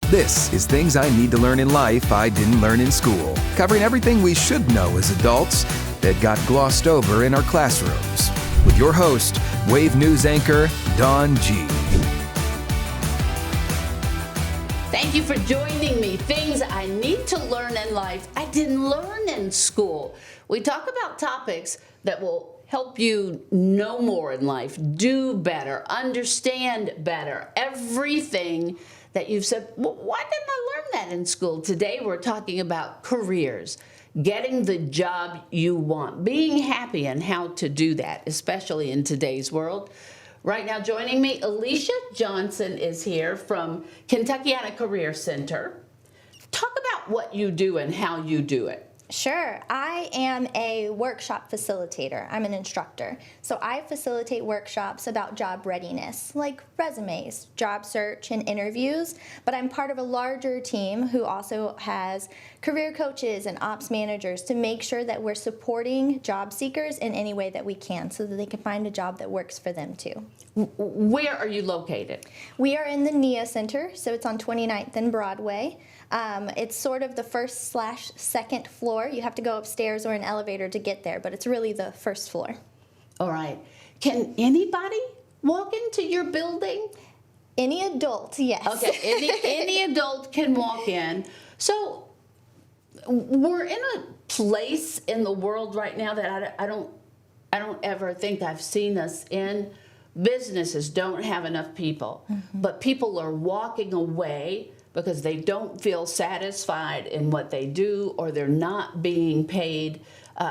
This is Things I Need to Learn in Life I Didn't Learn in School, covering everything we should know as adults that got glossed over in our classrooms. With your host, Wave News anchor, Dawne Gee. Thank you for joining me. Things I need to learn in life I didn't learn in school. We talk about topics that will help you know more in life, do better, understand better, everything that you've said, well, why didn't I learn that in school? Today we're talking about careers, getting the job you want, being happy and how to do that, especially in today's world. Right now joining me, Alecia Johnson is here from Kentuckiana Career Center. Talk about what you do and how you do it. Sure. I am a workshop facilitator. I'm an instructor. So I facilitate workshops about job readiness, like resumes, job search, and interviews. But I'm part of a larger team who also has career coaches and ops managers to make sure that we're supporting job seekers in any way that we can so that they can find a job that works for them too. Where are you located? We are in the NIA Center, so it's on 29th and Broadway. It's sort of the first/second floor. You have to go upstairs or an elevator to get there, but it's really the first floor. All right. Can anybody walk into your building? Any adult, yes. Okay, any adult can walk in. So we're in a place in the world right now that I don't ever think I've seen us in. Businesses don't have enough people, but people are walking away because they don't feel satisfied in what they do, or they're not being paid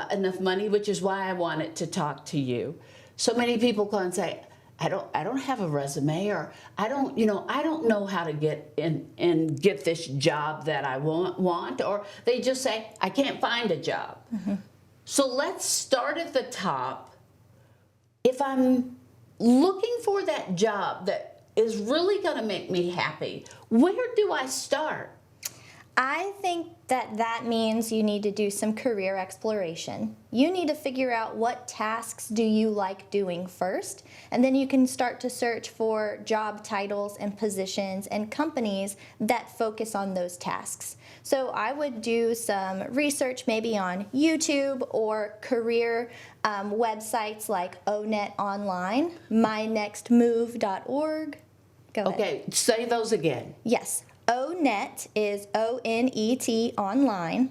enough money, which is why I wanted to talk to you. So many people come and say, I don't have a resume, or I don't know how to get in and get this job that I want, or they just say, I can't find a job. So let's start at the top. If I'm looking for that job that is really going to make me happy, where do I start? I think that means you need to do some career exploration. You need to figure out what tasks do you like doing first, and then you can start to search for job titles and positions and companies that focus on those tasks. So I would do some research maybe on YouTube or career websites like ONET Online, mynextmove.org. Go ahead. Okay, say those again. Yes. ONET is ONET online,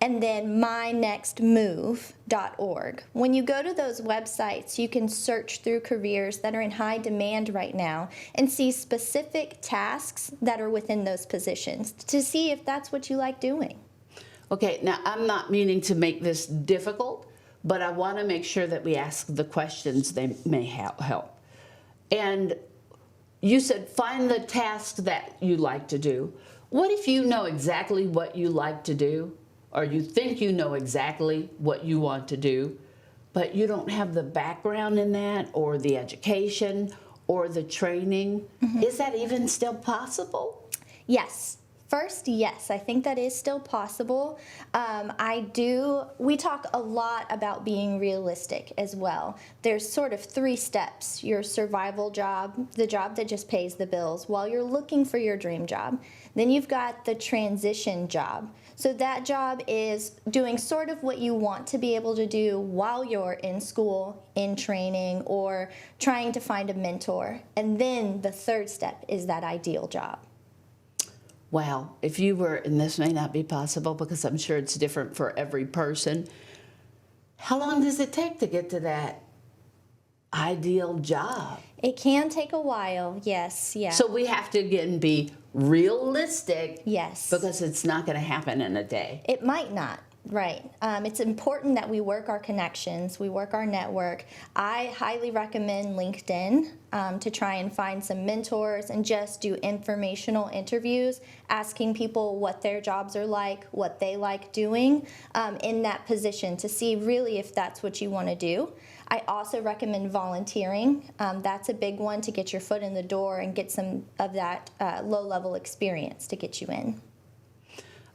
and then mynextmove.org. When you go to those websites, you can search through careers that are in high demand right now and see specific tasks that are within those positions to see if that's what you like doing. Okay, now I'm not meaning to make this difficult, but I want to make sure that we ask the questions they may help. And you said find the task that you like to do. What if you know exactly what you like to do, or you think you know exactly what you want to do, but you don't have the background in that, or the education, or the training? Is that even still possible? Yes. First, yes, I think that is still possible. We talk a lot about being realistic as well. There's sort of 3 steps: your survival job, the job that just pays the bills while you're looking for your dream job. Then you've got the transition job. So that job is doing sort of what you want to be able to do while you're in school, in training, or trying to find a mentor. And then the 3rd step is that ideal job. Wow, if you were, and this may not be possible because I'm sure it's different for every person, how long does it take to get to that ideal job? It can take a while, yes, yeah. So we have to, again, be realistic. Yes. Because it's not going to happen in a day. It might not. Right. It's important that we work our connections, we work our network. I highly recommend LinkedIn to try and find some mentors and just do informational interviews, asking people what their jobs are like, what they like doing in that position to see really if that's what you want to do. I also recommend volunteering. That's a big one to get your foot in the door and get some of that low-level experience to get you in.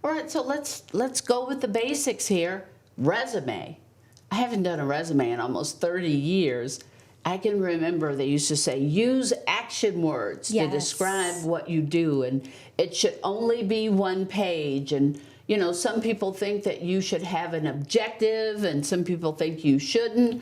All right, so let's go with the basics here. Resume. I haven't done a resume in almost 30 years. I can remember they used to say, use action words to Yes. describe what you do, and it should only be one page. And, you know, some people think that you should have an objective, and some people think you shouldn't.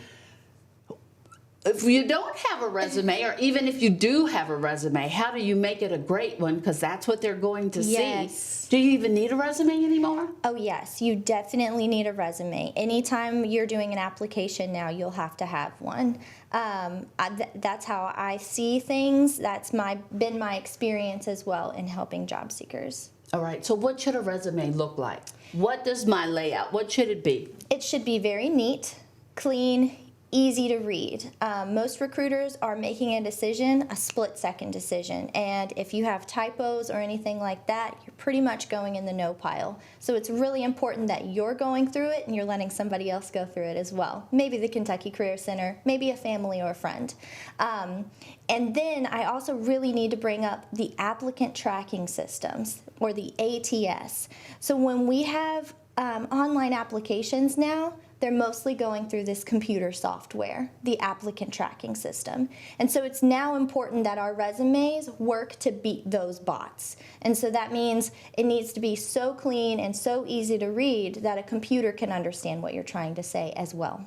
If you don't have a resume, or even if you do have a resume, how do you make it a great one? Because that's what they're going to Yes. see. Do you even need a resume anymore? Oh, yes, you definitely need a resume. Anytime you're doing an application now, you'll have to have one. That's how I see things. That's been my experience as well in helping job seekers. All right, so what should a resume look like? What does my layout, what should it be? It should be very neat, clean, easy to read. Most recruiters are making a decision, a split-second decision, and if you have typos or anything like that, you're pretty much going in the no pile. So it's really important that you're going through it and you're letting somebody else go through it as well. Maybe the Kentucky Career Center, maybe a family or a friend. And then I also really need to bring up the applicant tracking systems, or the ATS. So when we have online applications now, they're mostly going through this computer software, the applicant tracking system. And so it's now important that our resumes work to beat those bots. And so that means it needs to be so clean and so easy to read that a computer can understand what you're trying to say as well.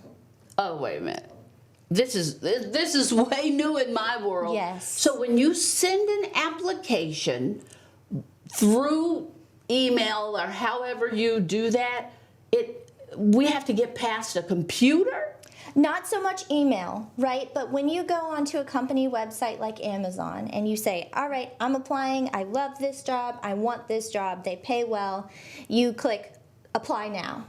Oh, wait a minute. This is way new in my world. Yes. So when you send an application through email or however you do that, we have to get past a computer? Not so much email, right? But when you go onto a company website like Amazon and you say, all right, I'm applying, I love this job, I want this job, they pay well, you click apply now.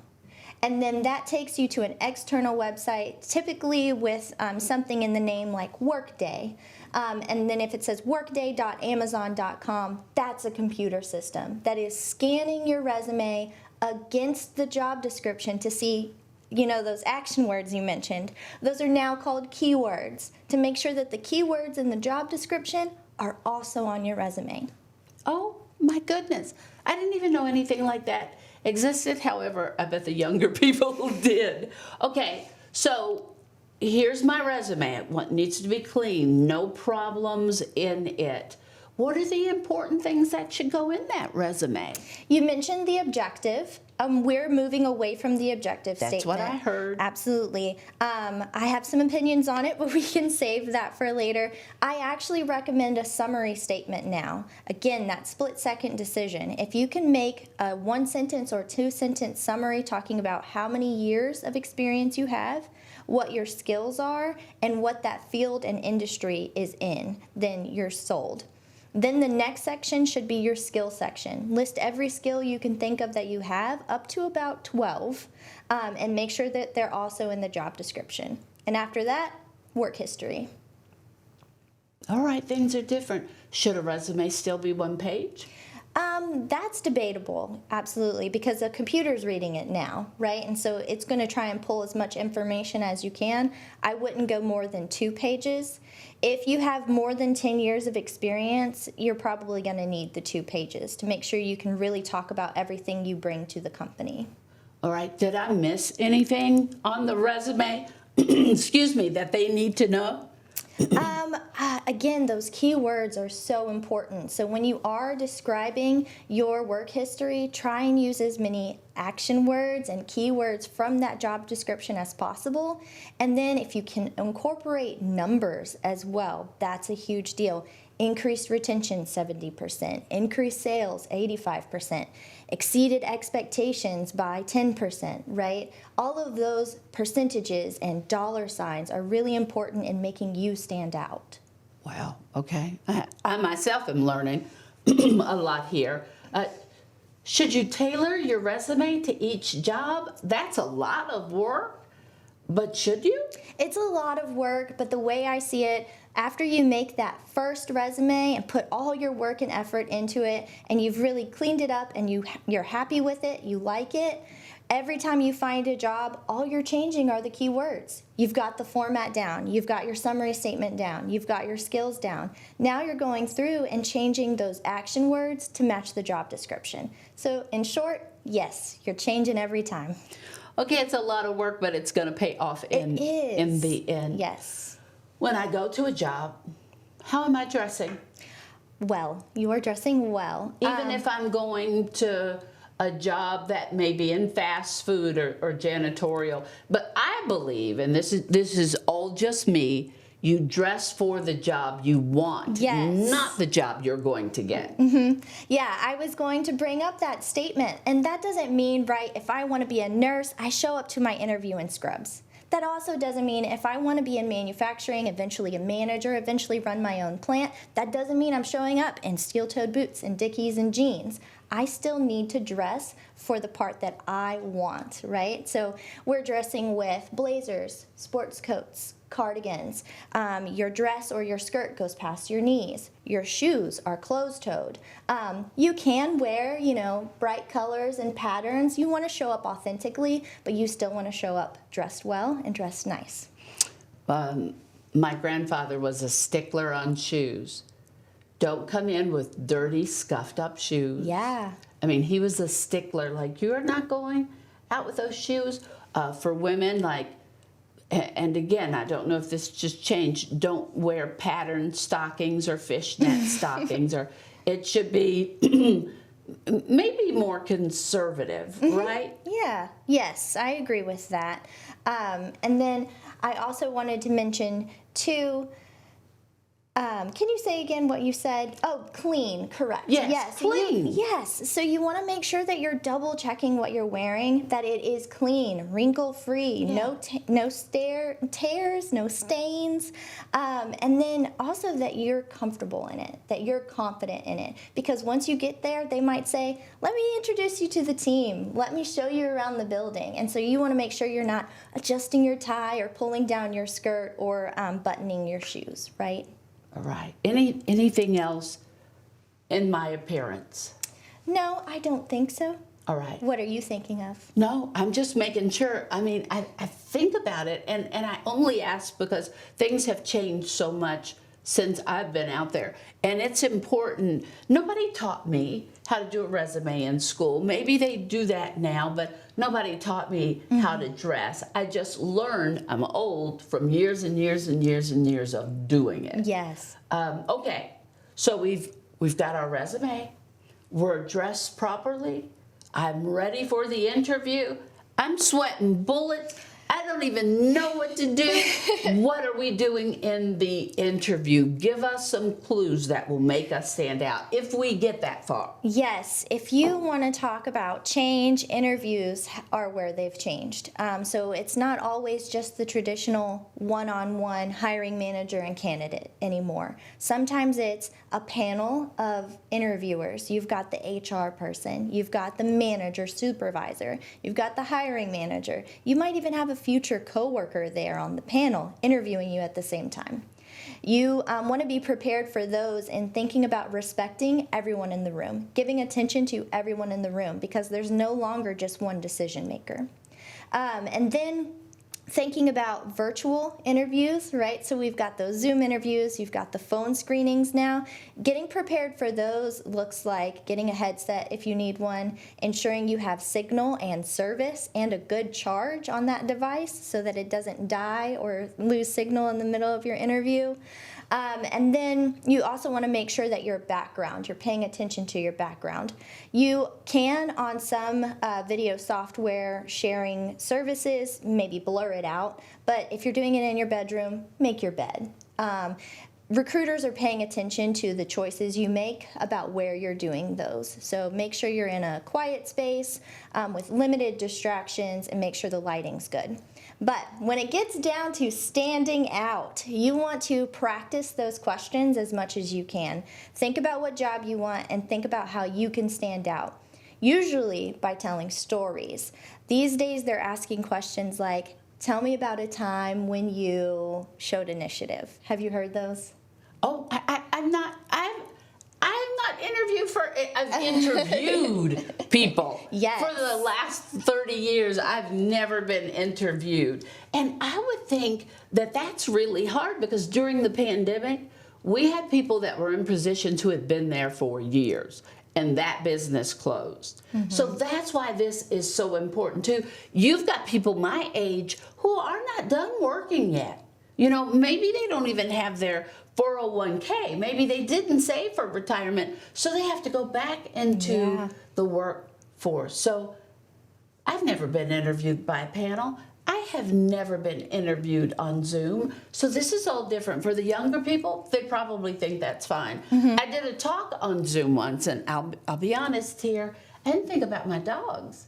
And then that takes you to an external website, typically with something in the name like Workday. And then if it says workday.amazon.com, that's a computer system that is scanning your resume against the job description to see, you know, those action words you mentioned. Those are now called keywords, to make sure that the keywords in the job description are also on your resume. Oh, my goodness. I didn't even know anything like that existed. However, I bet the younger people did. Okay, so here's my resume. It needs to be clean, no problems in it. What are the important things that should go in that resume? You mentioned the objective. We're moving away from the objective statement. That's what I heard. Absolutely. I have some opinions on it, but we can save that for later. I actually recommend a summary statement now. Again, that split-second decision. If you can make a 1-sentence or 2-sentence summary talking about how many years of experience you have, what your skills are, and what that field and industry is in, then you're sold. Then the next section should be your skill section. List every skill you can think of that you have, up to about 12, and make sure that they're also in the job description. And after that, work history. All right, things are different. Should a resume still be one page? That's debatable, absolutely, because the computer's reading it now, right? And so it's going to try and pull as much information as you can. I wouldn't go more than 2 pages. If you have more than 10 years of experience, you're probably going to need the 2 pages to make sure you can really talk about everything you bring to the company. All right, did I miss anything on the resume, excuse me, that they need to know? Again, those keywords are so important. So when you are describing your work history, try and use as many action words and keywords from that job description as possible. And then if you can incorporate numbers as well, that's a huge deal. Increased retention, 70%. Increased sales, 85%. Exceeded expectations by 10%, right? All of those percentages and dollar signs are really important in making you stand out. Wow, okay. I myself am learning a lot here. Should you tailor your resume to each job? That's a lot of work, but should you? It's a lot of work, but the way I see it, after you make that first resume and put all your work and effort into it, and you've really cleaned it up and you're happy with it, you like it, every time you find a job, all you're changing are the keywords. You've got the format down, you've got your summary statement down, you've got your skills down. Now you're going through and changing those action words to match the job description. So in short, yes, you're changing every time. Okay, it's a lot of work, but it's going to pay off in the end. Yes. when I go to a job, how am I dressing? Well, you are dressing well. Even if I'm going to a job that may be in fast food or janitorial. But I believe, and this is all just me, you dress for the job you want, yes, not the job you're going to get. Yeah, I was going to bring up that statement. And that doesn't mean, right, if I want to be a nurse, I show up to my interview in scrubs. That also doesn't mean if I want to be in manufacturing, eventually a manager, eventually run my own plant, that doesn't mean I'm showing up in steel-toed boots and Dickies and jeans. I still need to dress for the part that I want, right? So we're dressing with blazers, sports coats, cardigans. Your dress or your skirt goes past your knees. Your shoes are closed-toed. You can wear, bright colors and patterns. You want to show up authentically, but you still want to show up dressed well and dressed nice. My grandfather was a stickler on shoes. Don't come in with dirty, scuffed up shoes. Yeah. I mean, he was a stickler. Like, you're not going out with those shoes. For women, like, and again, I don't know if this just changed, don't wear patterned stockings or fishnet stockings, or it should be maybe more conservative, right? Yeah. Yes, I agree with that. And then I also wanted to mention, too, can you say again what you said? Oh, clean, correct. Yes, clean. Yes, so you want to make sure that you're double checking what you're wearing, that it is clean, wrinkle-free, no tears, no stains, and then also that you're comfortable in it, that you're confident in it. Because once you get there, they might say, let me introduce you to the team, let me show you around the building. And so you want to make sure you're not adjusting your tie or pulling down your skirt or buttoning your shoes, right? All right. Anything else in my appearance? No, I don't think so. All right. What are you thinking of? No, I'm just making sure. I mean, I think about it, and I only ask because things have changed so much since I've been out there. And it's important. Nobody taught me how to do a resume in school. Maybe they do that now, but nobody taught me how to dress. I just learned, I'm old, from years and years and years and years of doing it. Yes. Okay, so we've got our resume. We're dressed properly. I'm ready for the interview. I'm sweating bullets. I don't even know what to do. What are we doing in the interview? Give us some clues that will make us stand out if we get that far. Yes, if you want to talk about change, interviews are where they've changed. So it's not always just the traditional one-on-one hiring manager and candidate anymore. Sometimes it's a panel of interviewers. You've got the HR person, you've got the manager, supervisor, you've got the hiring manager. You might even have a future coworker there on the panel interviewing you at the same time. You want to be prepared for those and thinking about respecting everyone in the room, giving attention to everyone in the room, because there's no longer just one decision maker. And then thinking about virtual interviews, right? So we've got those Zoom interviews, you've got the phone screenings now. Getting prepared for those looks like getting a headset if you need one, ensuring you have signal and service and a good charge on that device so that it doesn't die or lose signal in the middle of your interview. And then you also want to make sure that your background, you're paying attention to your background. You can, on some video software sharing services, maybe blur it out, but if you're doing it in your bedroom, make your bed. Recruiters are paying attention to the choices you make about where you're doing those. So make sure you're in a quiet space with limited distractions and make sure the lighting's good. But when it gets down to standing out, you want to practice those questions as much as you can. Think about what job you want and think about how you can stand out, usually by telling stories. These days they're asking questions like, tell me about a time when you showed initiative. Have you heard those? Oh, I've interviewed people. Yes. For the last 30 years, I've never been interviewed. And I would think that that's really hard because during the pandemic, we had people that were in positions who had been there for years and that business closed. Mm-hmm. So that's why this is so important too. You've got people my age who are not done working yet. You know, maybe they don't even have their 401k. Maybe they didn't save for retirement, so they have to go back into the workforce. So I've never been interviewed by a panel. I have never been interviewed on Zoom. So this is all different. For the younger people, they probably think that's fine. I did a talk on Zoom once, and I'll be honest here, I didn't think about my dogs.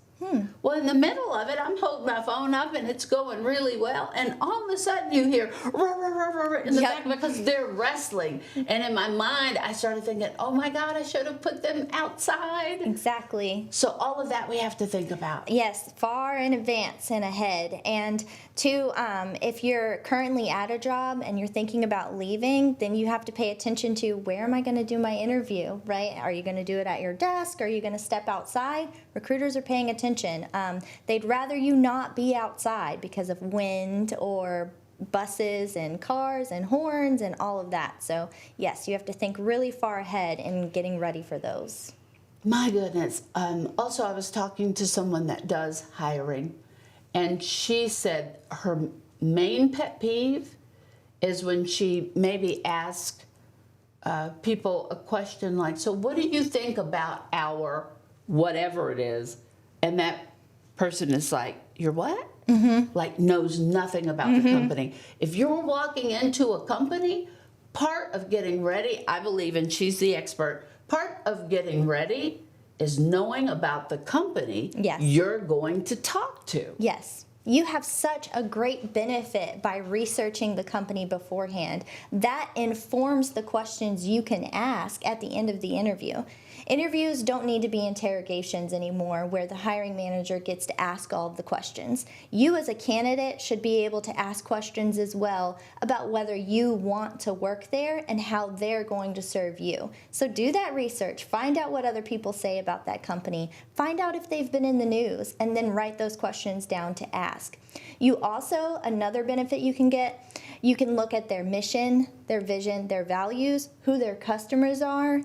Well, in the middle of it, I'm holding my phone up and it's going really well, and all of a sudden you hear rah, rah, rah, rah, rah, in the back because they're wrestling. And in my mind, I started thinking, oh my God, I should have put them outside. Exactly. So all of that we have to think about. Yes, far in advance and ahead. And two, if you're currently at a job and you're thinking about leaving, then you have to pay attention to, where am I going to do my interview, right? Are you going to do it at your desk? Are you going to step outside? Recruiters are paying attention. They'd rather you not be outside because of wind or buses and cars and horns and all of that. So yes, you have to think really far ahead in getting ready for those. My goodness. Also, I was talking to someone that does hiring, and she said her main pet peeve is when she maybe asks people a question like, so what do you think about our whatever it is? And that person is like, you're what? Like knows nothing about the company. If you're walking into a company, part of getting ready, I believe, and she's the expert, part of getting ready is knowing about the company you're going to talk to. Yes. You have such a great benefit by researching the company beforehand. That informs the questions you can ask at the end of the interview. Interviews don't need to be interrogations anymore where the hiring manager gets to ask all of the questions. You as a candidate should be able to ask questions as well about whether you want to work there and how they're going to serve you. So do that research, find out what other people say about that company, find out if they've been in the news, and then write those questions down to ask. You also, another benefit you can get, you can look at their mission, their vision, their values, who their customers are,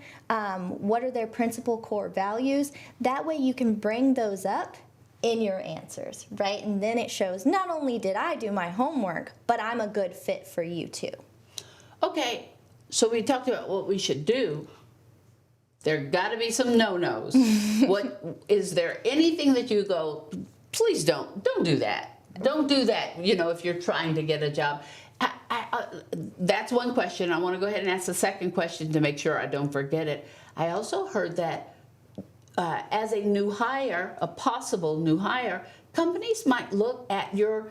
what are their principal core values. That way you can bring those up in your answers, right? And then it shows not only did I do my homework, but I'm a good fit for you too. Okay, so we talked about what we should do. There got to be some no-nos. What is there anything that you go, please don't do that. Don't do that, you know, if you're trying to get a job. That's one question. I want to go ahead and ask the second question to make sure I don't forget it. I also heard that as a new hire, a possible new hire, companies might look at your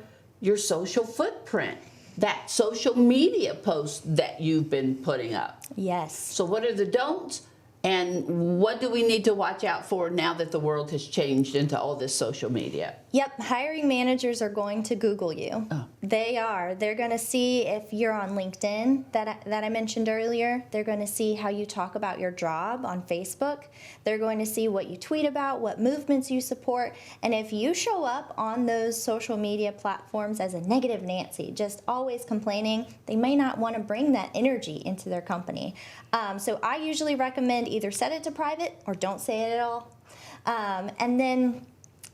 social footprint, that social media post that you've been putting up. Yes. So what are the don'ts? And what do we need to watch out for now that the world has changed into all this social media? Yep, hiring managers are going to Google you. Oh. They are. They're going to see if you're on LinkedIn, that I mentioned earlier. They're going to see how you talk about your job on Facebook. They're going to see what you tweet about, what movements you support. And if you show up on those social media platforms as a negative Nancy, just always complaining, they may not want to bring that energy into their company. So I usually recommend either set it to private or don't say it at all. And then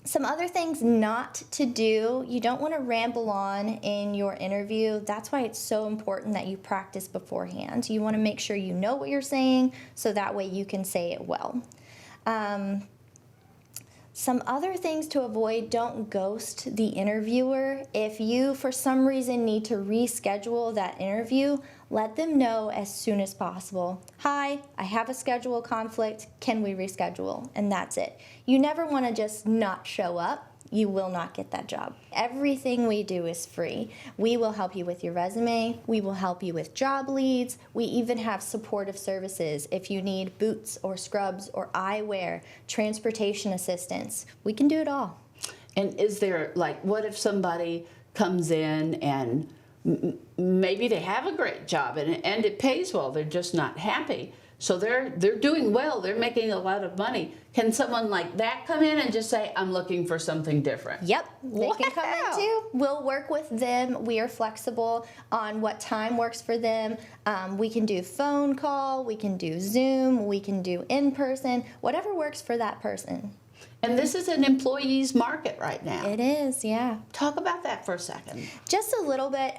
some other things not to do. You don't want to ramble on in your interview. That's why it's so important that you practice beforehand. You want to make sure you know what you're saying so that way you can say it well. Some other things to avoid: don't ghost the interviewer. If you, for some reason, need to reschedule that interview, let them know as soon as possible. Hi, I have a schedule conflict. Can we reschedule? And that's it. You never want to just not show up. You will not get that job. Everything we do is free. We will help you with your resume. We will help you with job leads. We even have supportive services if you need boots or scrubs or eyewear, transportation assistance. We can do it all. And is there, like, what if somebody comes in and maybe they have a great job and it pays well, they're just not happy? So they're doing well, they're making a lot of money. Can someone like that come in and just say, I'm looking for something different? Yep, they can come in too. We'll work with them. We are flexible on what time works for them. We can do phone call, we can do Zoom, we can do in person, whatever works for that person. And this is an employee's market right now. It is, yeah. Talk about that for a second. Just a little bit.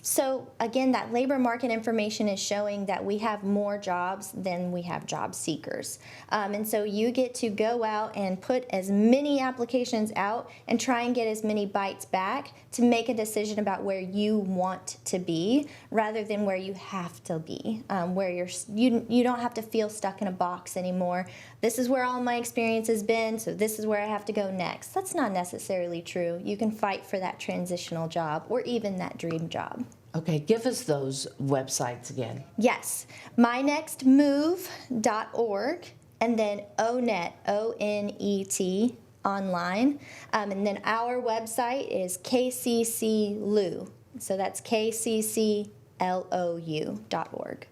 So again, that labor market information is showing that we have more jobs than we have job seekers. And so you get to go out and put as many applications out and try and get as many bites back to make a decision about where you want to be rather than where you have to be, where you don't have to feel stuck in a box anymore. This is where all my experience has been, so this is where I have to go next. That's not necessarily true. You can fight for that transitional job or even that dream job. Okay, give us those websites again. Yes, mynextmove.org and then ONET, O-N-E-T, online. And then our website is KCCLOU. So that's KCCLOU.org.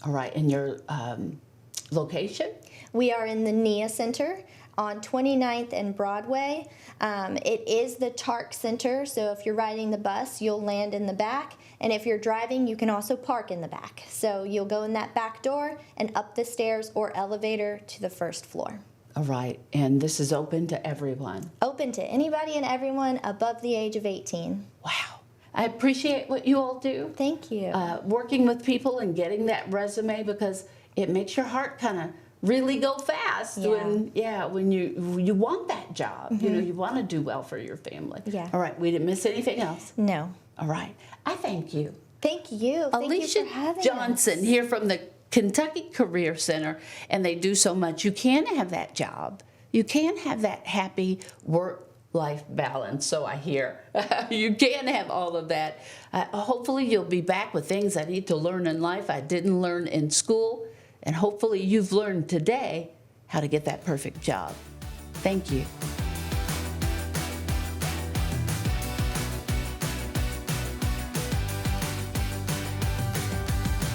All right, and your location? We are in the NIA Center on 29th and Broadway. It is the TARC Center, so if you're riding the bus, you'll land in the back. And if you're driving, you can also park in the back. So you'll go in that back door and up the stairs or elevator to the first floor. All right, and this is open to everyone? Open to anybody and everyone above the age of 18. Wow. I appreciate what you all do. Thank you. Working with people and getting that resume, because it makes your heart kind of really go fast when you want that job. Mm-hmm. You know, you want to do well for your family. Yeah. All right, we didn't miss anything else. No. All right, I thank you. Thank you. Thank you Alecia for having Johnson us. here from the Kentucky Career Center, and they do so much. You can have that job. You can have that happy work-life balance, so I hear. You can have all of that. Hopefully you'll be back with things I need to learn in life I didn't learn in school, and hopefully you've learned today how to get that perfect job. Thank you.